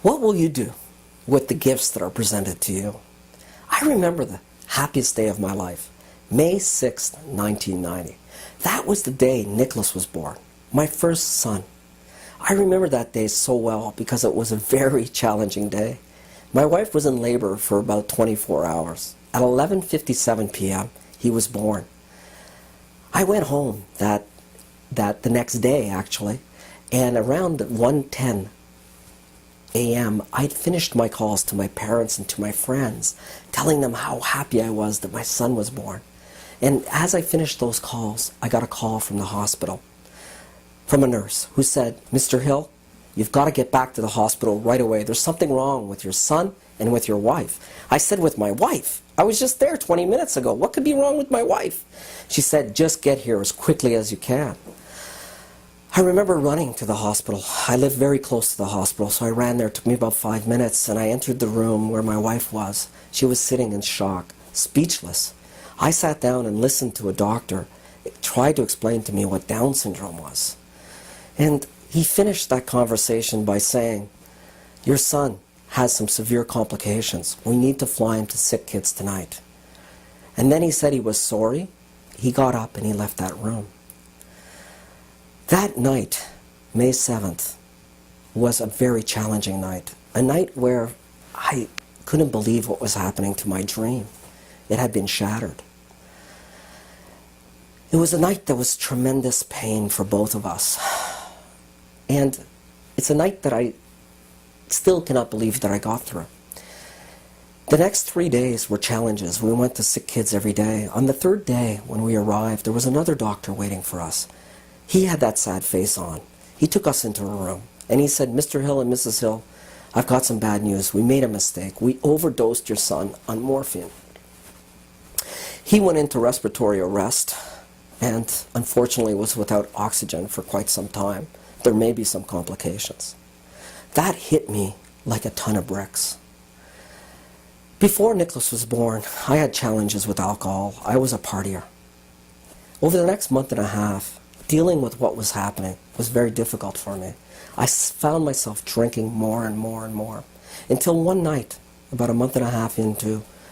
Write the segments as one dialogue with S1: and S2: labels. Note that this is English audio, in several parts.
S1: What will you do with the gifts that are presented to you? I remember the happiest day of my life, May 6th, 1990. That was the day Nicholas was born, my first son. I remember that day so well because it was a very challenging day. My wife was in labor for about 24 hours. At 11:57 p.m., he was born. I went home the next day, actually, and around 1:10 a.m., I'd finished my calls to my parents and to my friends, telling them how happy I was that my son was born. And as I finished those calls, I got a call from the hospital, from a nurse, who said, "Mr. Hill, you've got to get back to the hospital right away. There's something wrong with your son and with your wife." I said, "With my wife? I was just there 20 minutes ago. What could be wrong with my wife?" She said, "Just get here as quickly as you can." I remember running to the hospital. I lived very close to the hospital, so I ran there. It took me about 5 minutes, and I entered the room where my wife was. She was sitting in shock, speechless. I sat down and listened to a doctor try to explain to me what Down syndrome was. And he finished that conversation by saying, "Your son has some severe complications. We need to fly him to Sick Kids tonight." And then he said he was sorry. He got up and he left that room. That night, May 7th, was a very challenging night. A night where I couldn't believe what was happening to my dream. It had been shattered. It was a night that was tremendous pain for both of us. And it's a night that I still cannot believe that I got through. The next 3 days were challenges. We went to Sick Kids every day. On the third day, when we arrived, there was another doctor waiting for us. He had that sad face on. He took us into a room, and he said, "Mr. Hill and Mrs. Hill, I've got some bad news. We made a mistake. We overdosed your son on morphine." He went into respiratory arrest, and unfortunately was without oxygen for quite some time. There may be some complications. That hit me like a ton of bricks. Before Nicholas was born, I had challenges with alcohol. I was a partier. Over the next month and a half, dealing with what was happening was very difficult for me. I found myself drinking more and more and more, until one night, about a month and a half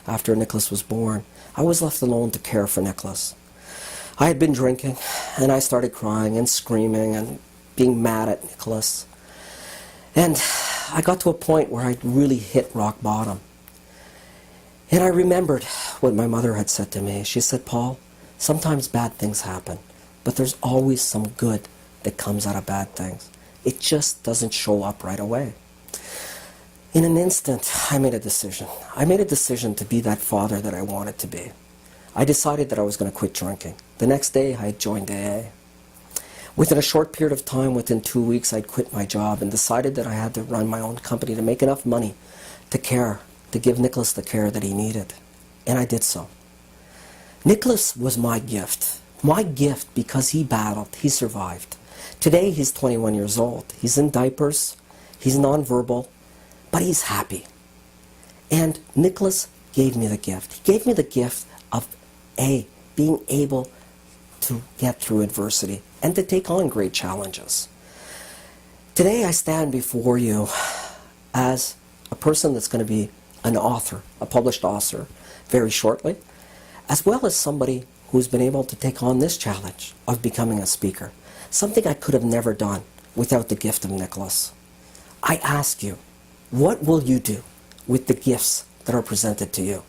S1: after Nicholas was born, I was left alone to care for Nicholas. I had been drinking, and I started crying and screaming and being mad at Nicholas. And I got to a point where I really hit rock bottom. And I remembered what my mother had said to me. She said, "Paul, sometimes bad things happen, but there's always some good that comes out of bad things. It just doesn't show up right away." In an instant, I made a decision. I made a decision to be that father that I wanted to be. I decided that I was going to quit drinking. The next day, I had joined AA. Within a short period of time, within 2 weeks, I'd quit my job and decided that I had to run my own company to make enough money to give Nicholas the care that he needed. And I did so. Nicholas was my gift. My gift because he battled, he survived. Today, he's 21 years old. He's in diapers, he's nonverbal, but he's happy. And Nicholas gave me the gift. He gave me the gift of being able to get through adversity and to take on great challenges. Today I stand before you as a person that's going to be an author, a published author, very shortly, as well as somebody who's been able to take on this challenge of becoming a speaker, something I could have never done without the gift of Nicholas. I ask you, what will you do with the gifts that are presented to you?